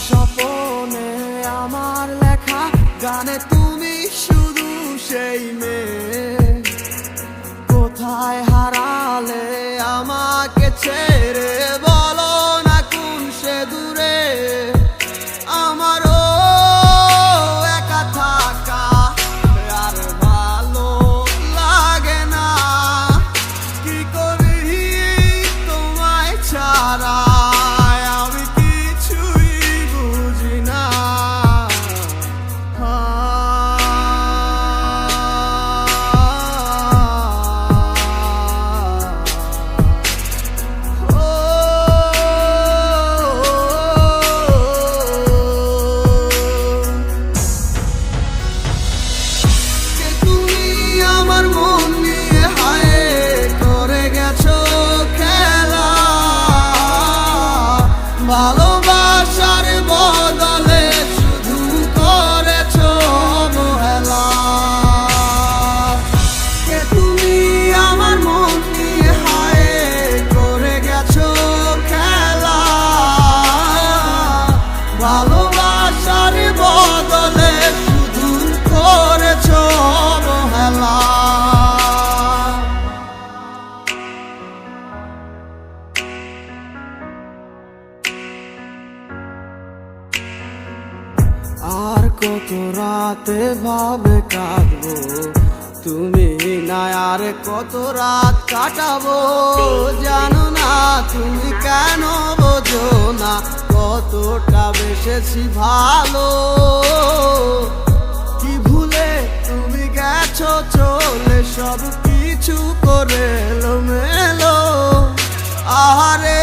স্বপনে আমার লেখা গানে তুমি শুধু সেই মেয়ে। কোথায় হারালে আমাকে ছেড়ে, বলো না কোন সে দূরে। আমারও একা থাকা আর ভালো লাগে না, কি করি তোমায় ছাড়া আমি কিছুই বুঝি না। ভালোবাসার বদলে শুধু করেছো অবহেলা। কে তুমি আমার মন নিয়ে হায় করে গেছো খেলা। ভালোবাসার বদলে শুধু করেছো অবহেলা। আর কত রাতে ভাবে কাটবো তুমি না, আর কত রাত কাটাবো জানো না তুমি কেন বোঝো না কতটা বেসেছি ভালো। কি ভুলে তুমি গেছো চলে, সব কিছু করে এলোমেলো। আহারে